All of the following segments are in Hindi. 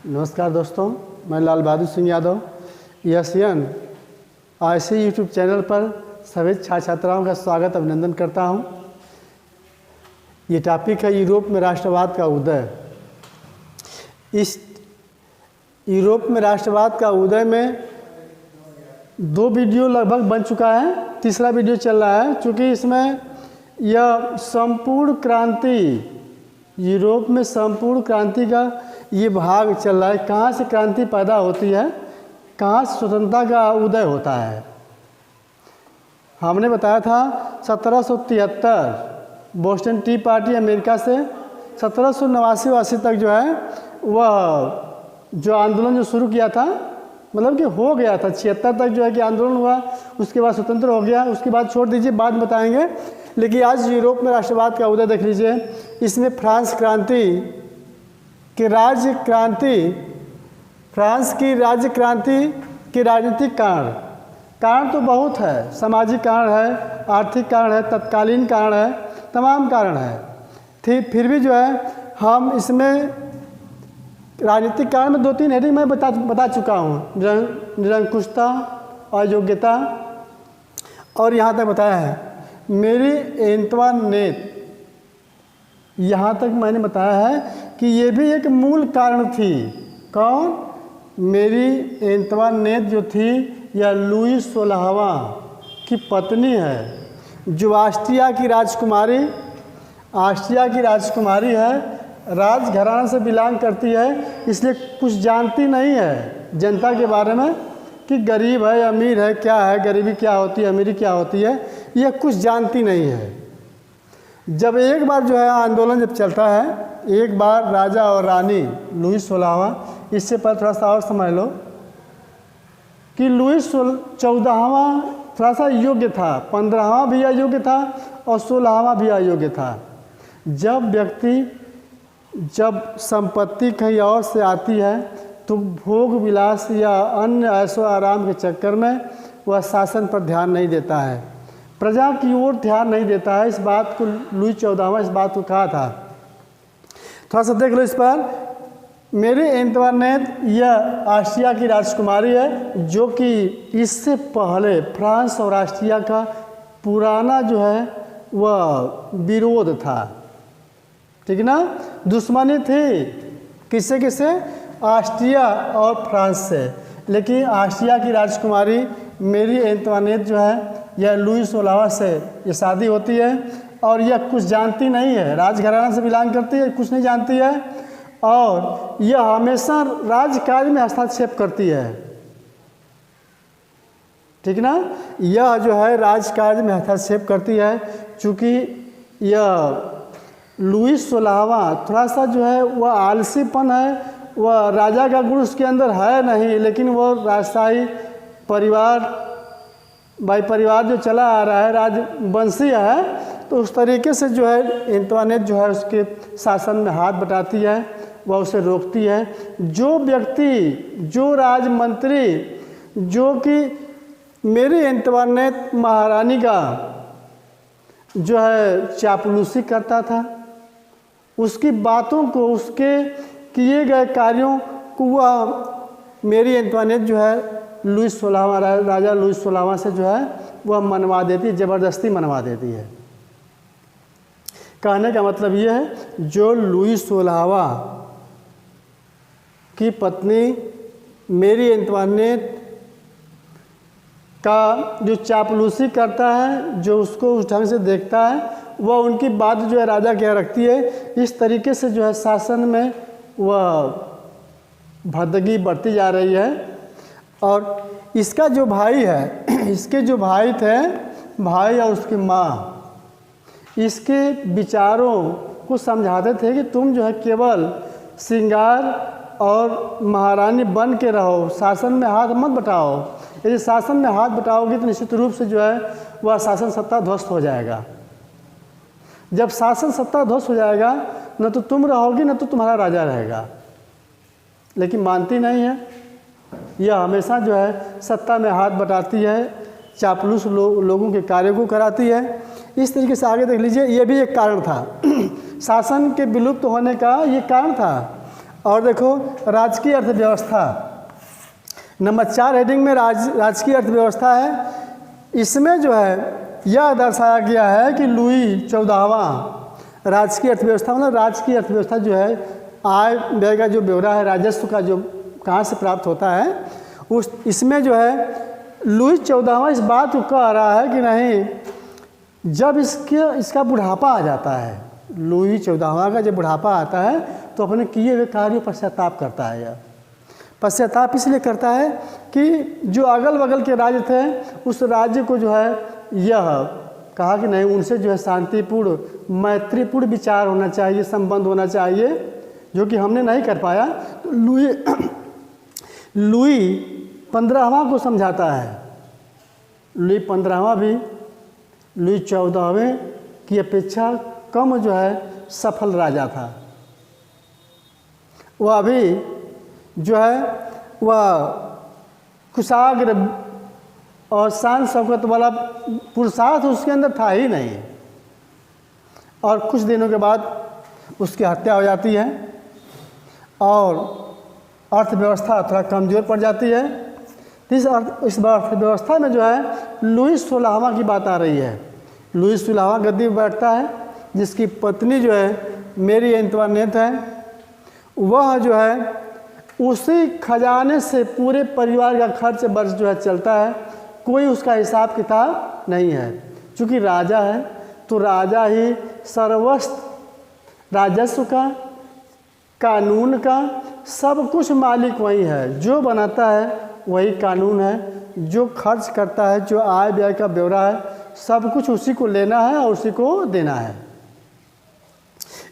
नमस्कार दोस्तों, मैं Lal Bahadur Singh Yadav Asian IC YouTube channel पर सभी छात्र छात्राओं का स्वागत अभिनंदन करता हूं। ये टॉपिक है यूरोप में राष्ट्रवाद का उदय। इस यूरोप में राष्ट्रवाद का उदय में 2 वीडियो लगभग बन चुका है, तीसरा वीडियो चल रहा है। चूँकि इसमें यह संपूर्ण क्रांति, यूरोप में संपूर्ण क्रांति का ये भाग चल रहा है। कहाँ से क्रांति पैदा होती है, कहाँ से स्वतंत्रता का उदय होता है। हमने बताया था 1773 बोस्टन टी पार्टी अमेरिका से 1789-80 तक जो है वह जो आंदोलन जो शुरू किया था, मतलब कि हो गया था 76 तक जो है कि आंदोलन हुआ, उसके बाद स्वतंत्र हो गया। उसके बाद छोड़ दीजिए, बाद में बताएंगे। लेकिन आज यूरोप में राष्ट्रवाद का उदय देख लीजिए। इसमें फ्रांस की राज्य क्रांति के राजनीतिक कारण तो बहुत है। सामाजिक कारण है, आर्थिक कारण है, तत्कालीन कारण है, तमाम कारण है। फिर भी जो है हम इसमें राजनीतिक कारण में 2-3 हेडिंग मैं बता चुका हूँ। निरंकुशता, अयोग्यता, और यहाँ तक बताया है मेरी एंतवानेत। यहाँ तक मैंने बताया है कि ये भी एक मूल कारण थी। कौन? मेरी एंतवानेत जो थी यह लुई 16वां की पत्नी है, जो ऑस्ट्रिया की राजकुमारी है, राजघराना से बिलोंग करती है, इसलिए कुछ जानती नहीं है जनता के बारे में कि गरीब है, अमीर है, क्या है, गरीबी क्या होती है, अमीरी क्या होती है, यह कुछ जानती नहीं है। जब एक बार जो है आंदोलन जब चलता है, एक बार राजा और रानी लुई 16वां, इससे पर थोड़ा सा और समझ लो कि लुई 14वां थोड़ा सा योग्य था, 15वां भी अयोग्य था और 16वां भी अयोग्य था। जब संपत्ति कहीं और से आती है तो भोग विलास या अन्य ऐशो आराम के चक्कर में वह शासन पर ध्यान नहीं देता है, प्रजा की ओर ध्यान नहीं देता है। इस बात को लुई 14वां इस बात को कहा था। थोड़ा सा देख लो इस पर। मेरी एंतवानेत यह ऑस्ट्रिया की राजकुमारी है, जो कि इससे पहले फ्रांस और ऑस्ट्रिया का पुराना जो है वह विरोध था, ठीक ना, दुश्मनी थी। किससे? ऑस्ट्रिया और फ्रांस से। लेकिन ऑस्ट्रिया की राजकुमारी मेरी एंतवानेत जो है यह लुई 16वां से ये शादी होती है, और यह कुछ जानती नहीं है, राजघराना से बिलोंग करती है, कुछ नहीं जानती है, और यह हमेशा राजकाज में हस्तक्षेप करती है, ठीक ना। यह जो है राजकाज में हस्तक्षेप करती है। चूँकि यह लुई 16वां थोड़ा सा जो है वह आलसीपन है, वह राजा का गुण उसके अंदर है नहीं, लेकिन वह राजशाही परिवार जो चला आ रहा है, राजवंशीय है, तो उस तरीके से जो है एंतवानेत जो है उसके शासन में हाथ बटाती है, वह उसे रोकती है। जो व्यक्ति, जो राजमंत्री जो कि मेरी एंतवानेत महारानी का जो है चापलूसी करता था, उसकी बातों को, उसके किए गए कार्यों को वह मेरी एंतवानेत जो है लुई 16वां राजा लुई 16वां से जो है वह मनवा देती है, ज़बरदस्ती मनवा देती है। कहने का मतलब ये है, जो लुई 16वां की पत्नी मेरी एंतवानेत का जो चापलूसी करता है, जो उसको उस ढंग से देखता है, वह उनकी बात जो है राजा क्या रखती है। इस तरीके से जो है शासन में वह भदगी बढ़ती जा रही है। और इसका जो भाई है, इसके जो भाई थे, भाई और उसकी माँ, इसके विचारों को समझाते थे कि तुम जो है केवल श्रृंगार और महारानी बन के रहो, शासन में हाथ मत बटाओ। यदि शासन में हाथ बटाओगे तो निश्चित रूप से जो है वह शासन सत्ता ध्वस्त हो जाएगा। जब शासन सत्ता ध्वस्त हो जाएगा, न तो तुम रहोगी न तो तुम्हारा राजा रहेगा। लेकिन मानती नहीं है, यह हमेशा जो है सत्ता में हाथ बटाती है, चापलूस लोगों के कार्य को कराती है। इस तरीके से आगे देख लीजिए, यह भी एक कारण था शासन के विलुप्त होने का ये कारण था। और देखो राजकीय अर्थव्यवस्था, नंबर 4 हेडिंग में राजकीय अर्थव्यवस्था है। इसमें जो है यह दर्शाया गया है कि लुई 14वां राजकीय अर्थव्यवस्था, मतलब राजकीय अर्थव्यवस्था जो है आय व्यय का जो ब्यौरा है, राजस्व का जो कहाँ से प्राप्त होता है, उस इसमें जो है लुई 14वां इस बात को कह रहा है कि नहीं, जब इसका बुढ़ापा आ जाता है, लुई 14वां का जब बुढ़ापा आता है तो अपने किए हुए कार्यों पर पश्चाताप करता है। यह पश्चाताप इसलिए करता है कि जो अगल बगल के राज्य थे उस राज्य को जो है यह कहा कि नहीं, उनसे जो है शांतिपूर्ण मैत्रीपूर्ण विचार होना चाहिए, संबंध होना चाहिए, जो कि हमने नहीं कर पाया। तो लुई 15वां को समझाता है। लुई 15वां भी लुई 14वें की अपेक्षा कम जो है सफल राजा था। वह अभी जो है वह कुशाग्र और शान शौकत वाला पुरुषार्थ उसके अंदर था ही नहीं। और कुछ दिनों के बाद उसकी हत्या हो जाती है और अर्थव्यवस्था थोड़ा कमज़ोर पड़ जाती है। इस अर्थव्यवस्था में जो है लुई 16वां की बात आ रही है। लुई 16वां गद्दी पर बैठता है, जिसकी पत्नी जो है मेरी एंतवानेट है। वह जो है उसी खजाने से पूरे परिवार का खर्च वर्ष जो है चलता है, कोई उसका हिसाब किताब नहीं है। चूँकि राजा है तो राजा ही सर्वस्व राजस्व का, कानून का, सब कुछ मालिक वही है। जो बनाता है वही कानून है, जो खर्च करता है, जो आय व्यय का ब्यौरा है, सब कुछ उसी को लेना है और उसी को देना है।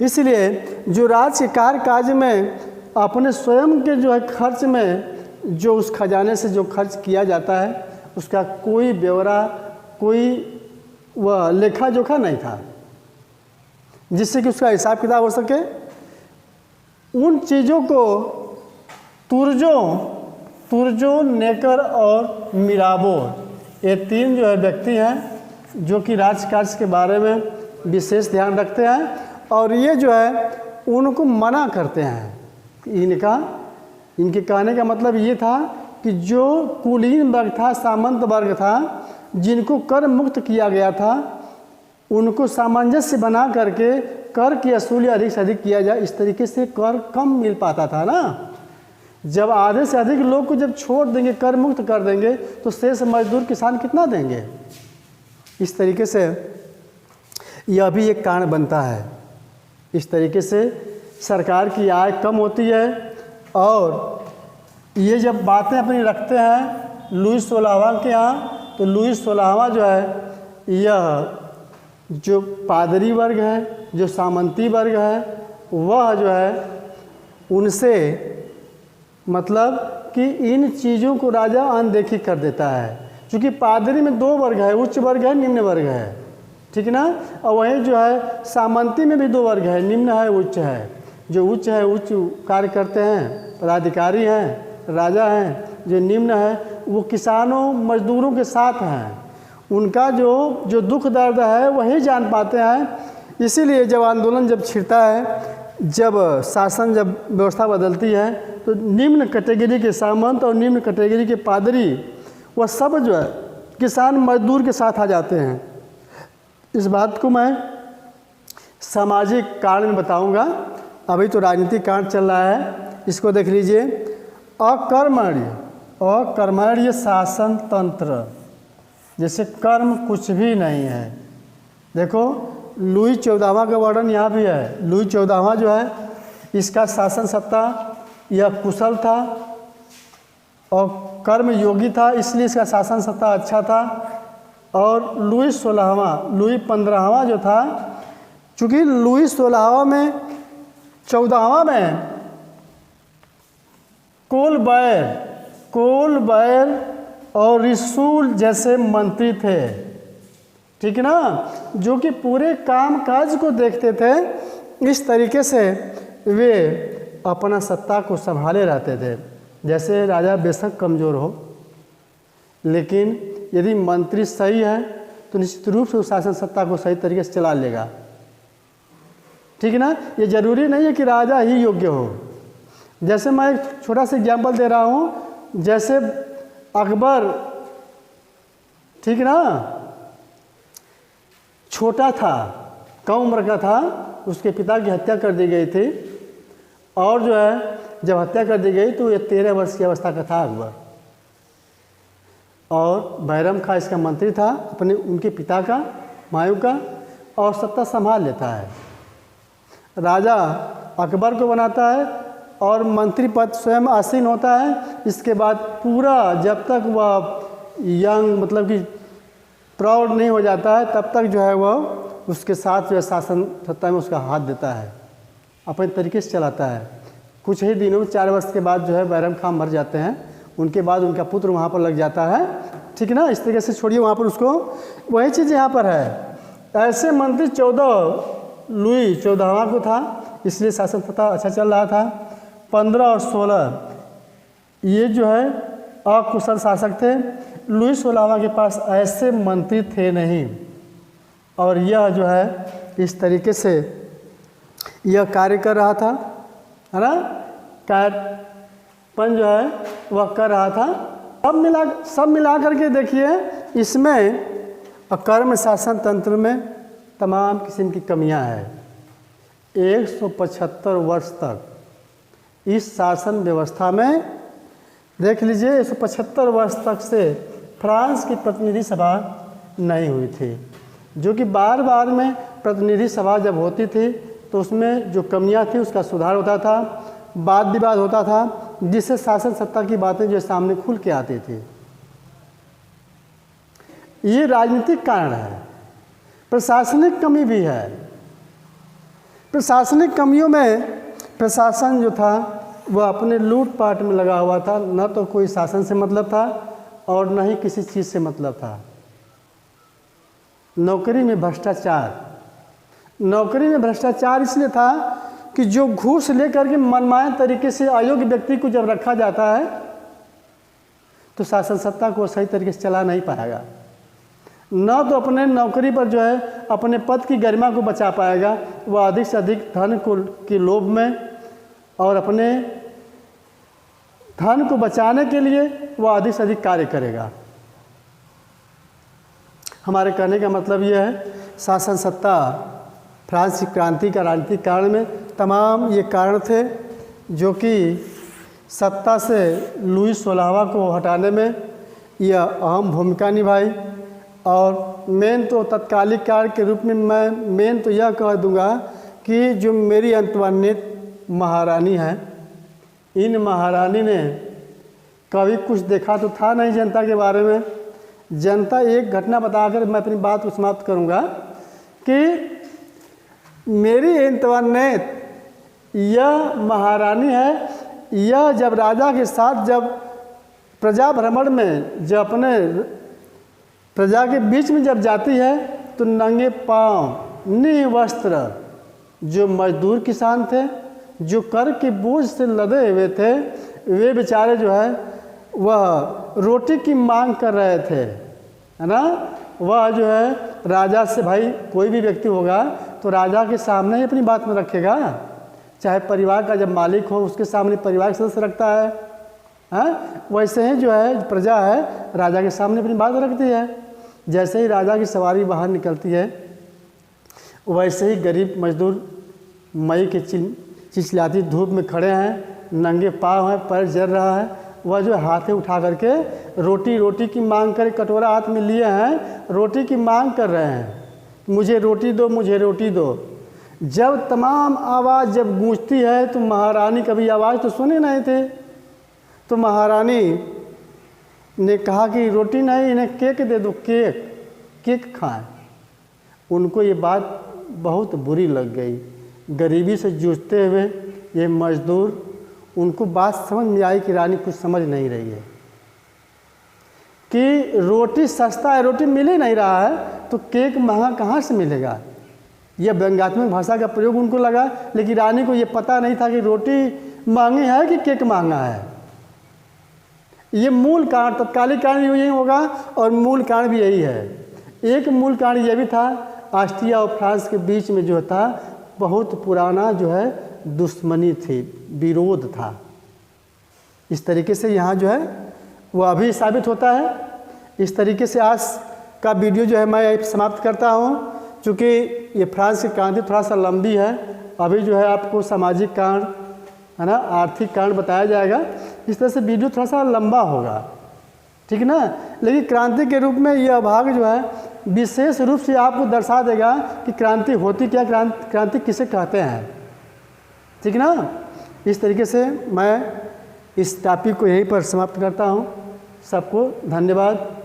इसलिए जो राज्य कार्य काज में अपने स्वयं के जो है खर्च में जो उस खजाने से जो खर्च किया जाता है उसका कोई ब्यौरा, कोई वह लेखा जोखा नहीं था जिससे कि उसका हिसाब किताब हो सके। उन चीज़ों को तुर्जो, नेकर और मिराबो, ये 3 जो है व्यक्ति हैं जो कि राजकार्य के बारे में विशेष ध्यान रखते हैं और ये जो है उनको मना करते हैं। इनके कहने का मतलब ये था कि जो कुलीन वर्ग था, सामंत वर्ग था, जिनको कर मुक्त किया गया था, उनको सामंजस्य बना करके कर की वसूली अधिक से अधिक किया जाए। इस तरीके से कर कम मिल पाता था ना। जब आधे से अधिक लोग को जब छोड़ देंगे, कर मुक्त कर देंगे, तो शेष मजदूर किसान कितना देंगे। इस तरीके से यह भी एक कारण बनता है। इस तरीके से सरकार की आय कम होती है और ये जब बातें अपनी रखते हैं लुई 16वां के यहाँ, तो लुई 16वां जो है यह जो पादरी वर्ग है, जो सामंती वर्ग है, वह जो है उनसे मतलब कि इन चीज़ों को राजा अनदेखी कर देता है। क्योंकि पादरी में 2 वर्ग है, उच्च वर्ग है, निम्न वर्ग है, ठीक ना। और वहीं जो है सामंती में भी 2 वर्ग है, निम्न है, उच्च है। जो उच्च है उच्च कार्य करते हैं, पदाधिकारी हैं, राजा हैं। जो निम्न है वो किसानों मजदूरों के साथ हैं, उनका जो दुख दर्द है वही जान पाते हैं। इसीलिए जब आंदोलन जब छिड़ता है, जब शासन जब व्यवस्था बदलती है, तो निम्न कैटेगरी के सामंत और निम्न कैटेगरी के पादरी वह सब जो है किसान मजदूर के साथ आ जाते हैं। इस बात को मैं सामाजिक कारण में बताऊंगा, अभी तो राजनीतिक कारण चल रहा है। इसको देख लीजिए। अकर्मण्य शासन तंत्र, जैसे कर्म कुछ भी नहीं है। देखो लुई 14वां का वर्णन यहाँ भी है। लुई 14वां जो है इसका शासन सत्ता यह कुशल था और कर्म योगी था, इसलिए इसका शासन सत्ता अच्छा था। और लुई 15वां जो था, चूँकि लुई 16वां में 14वां में कोलबैर और रिसूल जैसे मंत्री थे, ठीक ना, जो कि पूरे काम काज को देखते थे। इस तरीके से वे अपना सत्ता को संभाले रहते थे। जैसे राजा बेशक कमज़ोर हो, लेकिन यदि मंत्री सही है तो निश्चित रूप से उस शासन सत्ता को सही तरीके से चला लेगा, ठीक ना। ये जरूरी नहीं है कि राजा ही योग्य हो, जैसे मैं एक छोटा सा एग्जाम्पल दे रहा हूँ, जैसे अकबर, ठीक ना, छोटा था, कम उम्र का था, उसके पिता की हत्या कर दी गई थी, और जो है जब हत्या कर दी गई तो ये 13 वर्ष की अवस्था का था अकबर, और बैरम खां इसका मंत्री था अपने उनके पिता का, हुमायूं का, और सत्ता संभाल लेता है। राजा अकबर को बनाता है और मंत्री पद स्वयं आसीन होता है। इसके बाद पूरा जब तक वह यंग मतलब कि प्राउड नहीं हो जाता है तब तक जो है वह उसके साथ जो है शासन सत्ता में उसका हाथ देता है, अपने तरीके से चलाता है। कुछ ही दिनों में 4 वर्ष के बाद जो है बैरम खां मर जाते हैं, उनके बाद उनका पुत्र वहाँ पर लग जाता है, ठीक ना। इस तरीके से छोड़िए वहाँ पर उसको, वही चीज़ यहाँ पर है। ऐसे मंत्री 14 लुई 14वां को था, इसलिए शासन सत्ता अच्छा चल रहा था। 15 और 16 ये जो है अकुशल शासक थे। लुई 16वां के पास ऐसे मंत्री थे नहीं, और यह जो है इस तरीके से यह कार्य कर रहा था, है ना, कार्यपन जो है वह कर रहा था। सब मिला करके देखिए, इसमें कर्म शासन तंत्र में तमाम किस्म की कमियां हैं। 175 वर्ष तक इस शासन व्यवस्था में देख लीजिए, 175 वर्ष तक से फ्रांस की प्रतिनिधि सभा नहीं हुई थी, जो कि बार बार में प्रतिनिधि सभा जब होती थी तो उसमें जो कमियां थी उसका सुधार होता था, वाद विवाद होता था, जिससे शासन सत्ता की बातें जो सामने खुल के आती थी। ये राजनीतिक कारण है। प्रशासनिक कमी भी है। प्रशासनिक कमियों में प्रशासन जो था वह अपने लूटपाट में लगा हुआ था, न तो कोई शासन से मतलब था और न ही किसी चीज़ से मतलब था। नौकरी में भ्रष्टाचार इसलिए था कि जो घूस लेकर के मनमाने तरीके से अयोग्य व्यक्ति को जब रखा जाता है तो शासन सत्ता को सही तरीके से चला नहीं पाएगा, न तो अपने नौकरी पर जो है अपने पद की गरिमा को बचा पाएगा, वह अधिक से अधिक धन के लोभ में और अपने धन को बचाने के लिए वह अधिक से अधिक कार्य करेगा। हमारे कहने का मतलब यह है, शासन सत्ता फ्रांस की क्रांति का राजनीतिक कारण में तमाम ये कारण थे जो कि सत्ता से लुई 16वां को हटाने में यह अहम भूमिका निभाई। और मेन तो तत्कालिक कार्य के रूप में मैं मेन तो यह कह दूंगा कि जो मेरी अंतर्वर्णित महारानी है, इन महारानी ने कभी कुछ देखा तो था नहीं जनता के बारे में। जनता एक घटना बताकर मैं अपनी बात को समाप्त करूंगा कि मेरी अंतर्वर्णित यह महारानी है, यह जब राजा के साथ जब प्रजा भ्रमण में जब अपने प्रजा के बीच में जब जाती है तो नंगे पांव निवस्त्र जो मजदूर किसान थे, जो कर के बोझ से लदे हुए थे, वे बेचारे जो है वह रोटी की मांग कर रहे थे, है ना। वह जो है राजा से, भाई कोई भी व्यक्ति होगा तो राजा के सामने ही अपनी बात में रखेगा, चाहे परिवार का जब मालिक हो उसके सामने परिवार के सदस्य रखता है, वैसे ही जो है प्रजा है राजा के सामने अपनी बात रखती है। जैसे ही राजा की सवारी बाहर निकलती है वैसे ही गरीब मजदूर मई के चिलचिलाती धूप में खड़े हैं, नंगे पाँव हैं, पैर जल रहा है, वह जो हाथे उठा करके रोटी की मांग कर, कटोरा हाथ में लिए हैं, रोटी की मांग कर रहे हैं, मुझे रोटी दो, मुझे रोटी दो। जब तमाम आवाज़ जब गूंजती है तो महारानी कभी आवाज़ तो सुने नहीं थे, तो महारानी ने कहा कि रोटी नहीं, इन्हें केक दे दो, केक खाएं। उनको ये बात बहुत बुरी लग गई। गरीबी से जूझते हुए ये मजदूर, उनको बात समझ में आई कि रानी कुछ समझ नहीं रही है कि रोटी सस्ता है, रोटी मिल ही नहीं रहा है तो केक महंगा कहाँ से मिलेगा। यह व्यंग्यात्मक भाषा का प्रयोग उनको लगा, लेकिन रानी को ये पता नहीं था कि रोटी महंगी है कि केक महंगा है। ये मूल कारण, तत्कालिक कारण यही होगा और मूल कारण भी यही है। एक मूल कारण यह भी था, ऑस्ट्रिया और फ्रांस के बीच में जो था बहुत पुराना जो है दुश्मनी थी, विरोध था। इस तरीके से यहाँ जो है वो अभी साबित होता है। इस तरीके से आज का वीडियो जो है मैं समाप्त करता हूँ। चूँकि ये फ्रांस की क्रांति थोड़ा सा लंबी है, अभी जो है आपको सामाजिक कारण है ना, आर्थिक कारण बताया जाएगा। इस तरह से वीडियो थोड़ा सा लंबा होगा, ठीक है ना। लेकिन क्रांति के रूप में यह भाग जो है विशेष रूप से आपको दर्शा देगा कि क्रांति होती क्या, क्रांति किसे कहते हैं, ठीक है ना। इस तरीके से मैं इस टॉपिक को यहीं पर समाप्त करता हूँ। सबको धन्यवाद।